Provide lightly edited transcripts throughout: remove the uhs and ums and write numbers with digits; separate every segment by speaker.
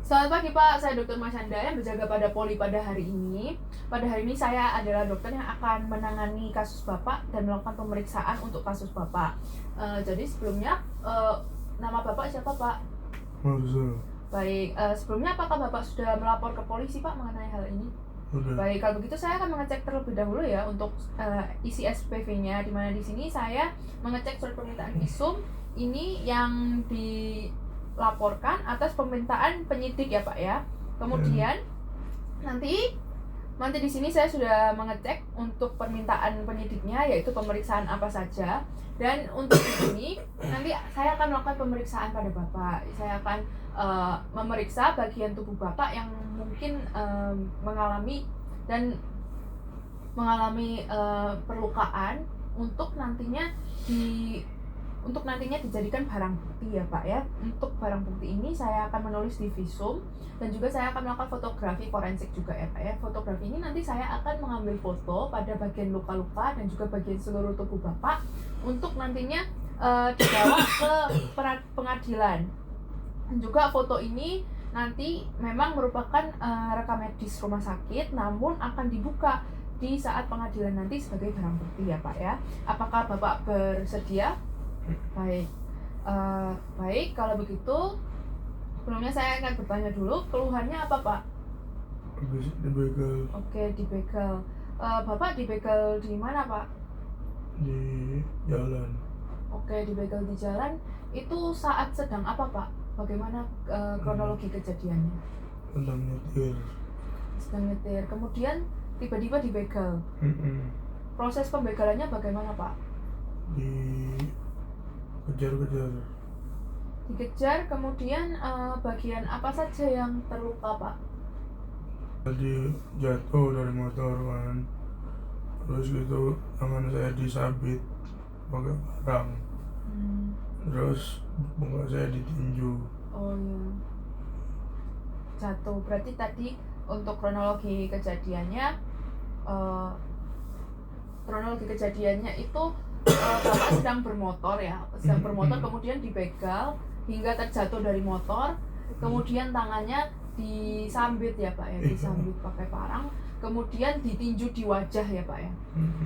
Speaker 1: Selamat pagi Pak, saya Dr. Masyanda yang berjaga pada Poli pada hari ini. Pada hari ini saya adalah dokter yang akan menangani kasus Bapak dan melakukan pemeriksaan untuk kasus Bapak. Jadi sebelumnya, nama Bapak siapa Pak?
Speaker 2: Marzal.
Speaker 1: Baik, sebelumnya apakah Bapak sudah melapor ke polisi Pak mengenai hal ini?
Speaker 2: Udah.
Speaker 1: Baik, kalau begitu saya akan mengecek terlebih dahulu ya untuk isi SPV-nya, di mana di sini saya mengecek surat permintaan visum ini yang dilaporkan atas permintaan penyidik ya Pak ya. Kemudian nanti di sini saya sudah mengecek untuk permintaan penyidiknya, yaitu pemeriksaan apa saja. Dan untuk di sini nanti saya akan melakukan pemeriksaan pada Bapak. Saya akan memeriksa bagian tubuh Bapak yang mungkin mengalami perlukaan untuk nantinya dijadikan barang bukti ya Pak ya. Untuk barang bukti ini saya akan menulis di visum dan juga saya akan melakukan fotografi forensik juga ya Pak ya. Fotografi ini nanti saya akan mengambil foto pada bagian luka-luka dan juga bagian seluruh tubuh Bapak untuk nantinya dibawa ke pengadilan. Dan juga foto ini nanti memang merupakan rekam medis rumah sakit, namun akan dibuka di saat pengadilan nanti sebagai barang bukti ya Pak ya. Apakah Bapak bersedia? Baik, baik kalau begitu sebelumnya saya akan bertanya dulu, keluhannya apa Pak?
Speaker 2: Habis dibegal.
Speaker 1: Oke, dibegal. Bapak dibegal di mana Pak?
Speaker 2: Di jalan.
Speaker 1: Oke, dibegal di jalan. Itu saat sedang apa Pak? Bagaimana kronologi kejadiannya?
Speaker 2: Sedang nyetir.
Speaker 1: Sedang nyetir, kemudian tiba-tiba dibegal. Proses pembegalannya bagaimana Pak? Dikejar, kemudian bagian apa saja yang terluka Pak?
Speaker 2: Tadi jatuh dari motor kan, terus gitu tangan saya disabit pakai parang, terus muka saya ditinju.
Speaker 1: Oh iya, jatuh. Berarti tadi untuk kronologi kejadiannya itu Bapak sedang bermotor ya, kemudian dibegal hingga terjatuh dari motor, kemudian tangannya disambit ya Pak ya, disambit pakai parang, kemudian ditinju di wajah ya Pak ya.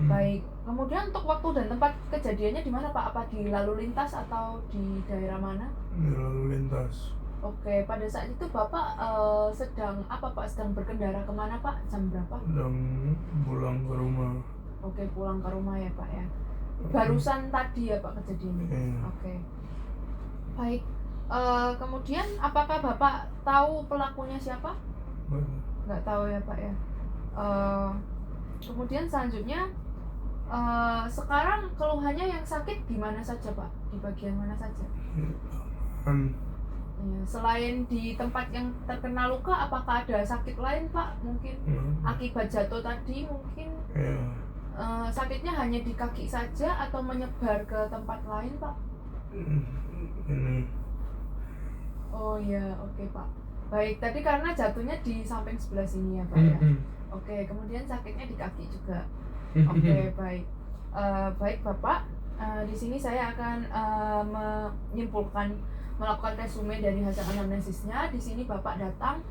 Speaker 1: Baik, kemudian untuk waktu dan tempat kejadiannya di mana Pak? Apa di lalu lintas atau di daerah mana?
Speaker 2: Di lalu lintas.
Speaker 1: Oke, pada saat itu Bapak sedang apa Pak? Sedang berkendara kemana Pak? Jam berapa?
Speaker 2: Sedang pulang ke rumah.
Speaker 1: Oke, pulang ke rumah ya Pak ya. Barusan tadi ya Pak kejadiannya. Oke. Baik. Kemudian apakah Bapak tahu pelakunya siapa? Nggak tahu ya Pak ya. Kemudian selanjutnya sekarang keluhannya yang sakit di mana saja Pak? Di bagian mana saja? Ya, selain di tempat yang terkena luka, apakah ada sakit lain Pak? Mungkin akibat jatuh tadi mungkin? Sakitnya hanya di kaki saja atau menyebar ke tempat lain Pak?
Speaker 2: Ini.
Speaker 1: Oh ya, oke Pak. Baik, tadi karena jatuhnya di samping sebelah sini ya Pak ya. Oke, kemudian sakitnya di kaki juga. Oke, baik. Baik Bapak, di sini saya akan melakukan resume dari hasil anamnesisnya. Di sini Bapak datang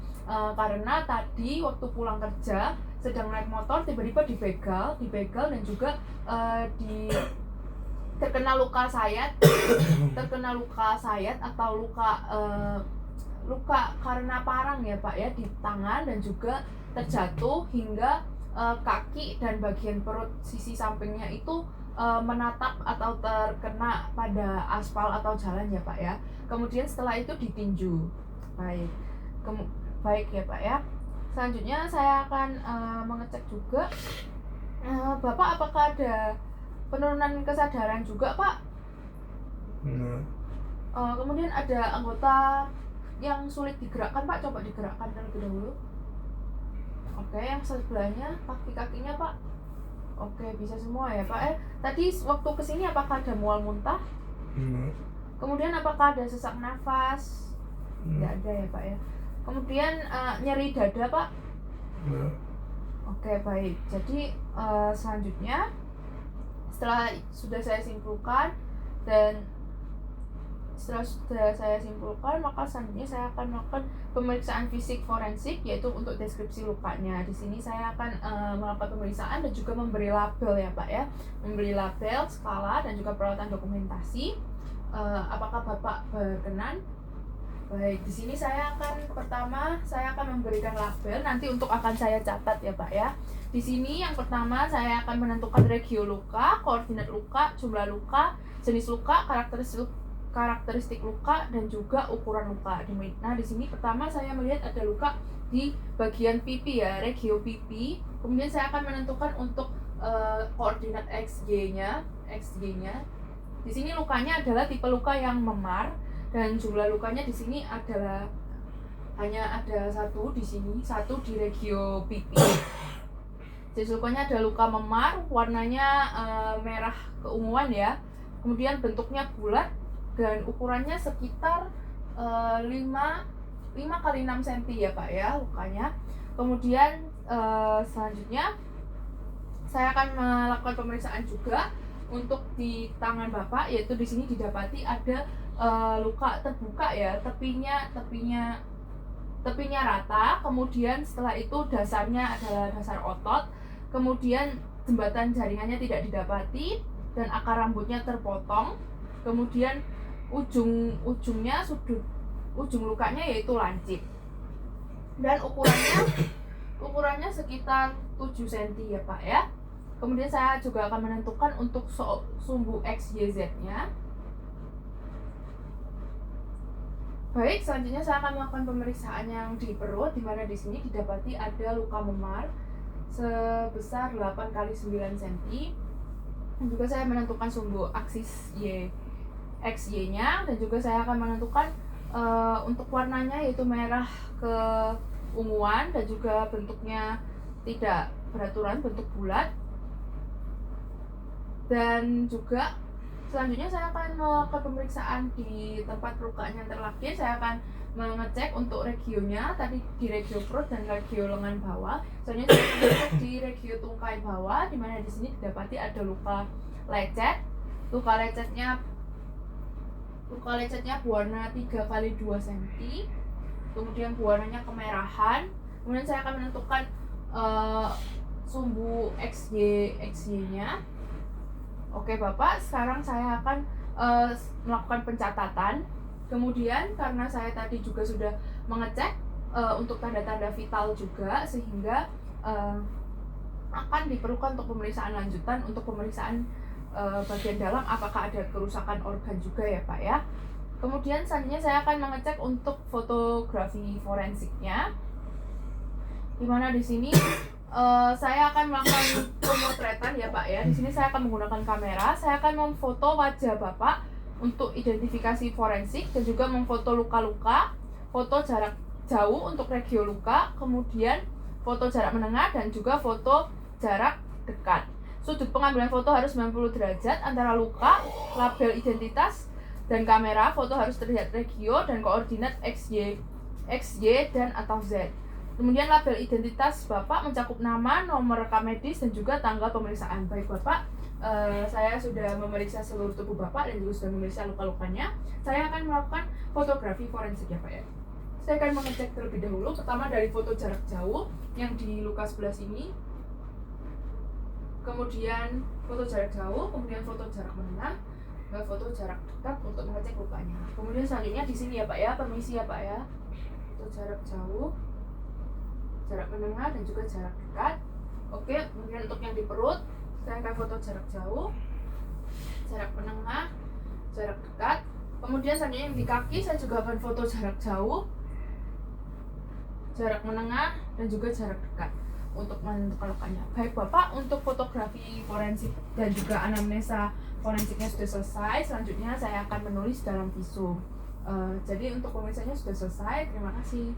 Speaker 1: karena tadi waktu pulang kerja sedang naik motor tiba-tiba dibegal dan juga terkena luka sayat atau luka karena parang ya Pak ya di tangan, dan juga terjatuh hingga kaki dan bagian perut sisi sampingnya itu menatap atau terkena pada aspal atau jalan ya Pak ya. Kemudian setelah itu ditinju. Baik. Baik ya Pak ya. Selanjutnya saya akan mengecek juga Bapak apakah ada penurunan kesadaran juga Pak? Kemudian ada anggota yang sulit digerakkan Pak, coba digerakkan terlebih dahulu. Oke, yang sebelahnya kaki-kakinya Pak. Oke, bisa semua ya Pak. Tadi waktu kesini apakah ada mual muntah? Kemudian apakah ada sesak nafas? Tidak ada ya Pak ya. Kemudian nyeri dada Pak? Oke, baik. Jadi selanjutnya setelah sudah saya simpulkan dan Setelah sudah saya simpulkan, maka selanjutnya saya akan melakukan pemeriksaan fisik forensik, yaitu untuk deskripsi lukanya. Di sini saya akan melakukan pemeriksaan dan juga memberi label ya Pak ya, memberi label, skala dan juga peralatan dokumentasi. Apakah Bapak berkenan? Baik, di sini pertama saya akan memberikan label, nanti untuk akan saya catat ya Pak ya. Di sini yang pertama saya akan menentukan regio luka, koordinat luka, jumlah luka, jenis luka, karakteristik luka dan juga ukuran luka. Nah, di sini pertama saya melihat ada luka di bagian pipi ya, regio pipi. Kemudian saya akan menentukan untuk koordinat XY-nya. Di sini lukanya adalah tipe luka yang memar dan jumlah lukanya di sini adalah hanya ada satu di sini, satu di regio pipi. Jenis lukanya ada luka memar, warnanya merah keunguan ya. Kemudian bentuknya bulat dan ukurannya sekitar 5 kali 6 cm ya Pak ya lukanya. Kemudian selanjutnya saya akan melakukan pemeriksaan juga untuk di tangan Bapak, yaitu di sini didapati ada luka terbuka ya, tepinya rata. Kemudian setelah itu dasarnya adalah dasar otot. Kemudian jembatan jaringannya tidak didapati dan akar rambutnya terpotong. Kemudian ujung lukanya yaitu lancip. Dan ukurannya sekitar 7 cm ya Pak ya. Kemudian saya juga akan menentukan untuk sumbu XYZ-nya. Baik, selanjutnya saya akan melakukan pemeriksaan yang di perut, di mana di sini didapati ada luka memar sebesar 8 kali 9 cm. Dan juga saya menentukan sumbu aksis XY-nya dan juga saya akan menentukan untuk warnanya yaitu merah keunguan dan juga bentuknya tidak beraturan, bentuk bulat. Dan juga selanjutnya saya akan melakukan pemeriksaan di tempat lukanya terlapis. Saya akan mengecek untuk regionya, tadi di regio perut dan regio lengan bawah. Selanjutnya saya akan mengecek di regio tungkai bawah, di mana di sini didapati ada luka lecet. Luka lecetnya berwarna 3 kali 2 cm. Kemudian berwarnanya kemerahan. Kemudian saya akan menentukan sumbu XY-nya. Oke Bapak, sekarang saya akan melakukan pencatatan. Kemudian karena saya tadi juga sudah mengecek untuk tanda-tanda vital juga, sehingga akan diperlukan untuk pemeriksaan lanjutan, untuk pemeriksaan bagian dalam apakah ada kerusakan organ juga ya Pak ya. Kemudian selanjutnya saya akan mengecek untuk fotografi forensiknya, dimana di sini saya akan melakukan pemotretan ya Pak ya. Di sini saya akan menggunakan kamera. Saya akan memfoto wajah Bapak untuk identifikasi forensik dan juga memfoto luka-luka, foto jarak jauh untuk regio luka, kemudian foto jarak menengah dan juga foto jarak dekat. Sudut pengambilan foto harus 90 derajat antara luka, label identitas dan kamera. Foto harus terlihat regio dan koordinat XY dan atau Z. Kemudian label identitas Bapak mencakup nama, nomor rekam medis, dan juga tanggal pemeriksaan. Baik Bapak, saya sudah memeriksa seluruh tubuh Bapak dan juga sudah memeriksa luka-lukanya. Saya akan melakukan fotografi forensik ya Pak ya. Saya akan mengecek terlebih dahulu, pertama dari foto jarak jauh yang di luka sebelah sini. Kemudian foto jarak jauh, kemudian foto jarak menengah, dan foto jarak dekat untuk mengecek lukanya. Kemudian selanjutnya di sini ya Pak ya, permisi ya Pak ya. Foto jarak jauh, jarak menengah dan juga jarak dekat. Oke, kemudian untuk yang di perut saya akan foto jarak jauh, jarak menengah, jarak dekat. Kemudian selanjutnya yang di kaki saya juga akan foto jarak jauh, jarak menengah dan juga jarak dekat untuk menentukan lukanya. Baik Bapak, untuk fotografi forensik dan juga anamnesa forensiknya sudah selesai. Selanjutnya saya akan menulis dalam visum. Jadi untuk pemeriksaannya sudah selesai. Terima kasih.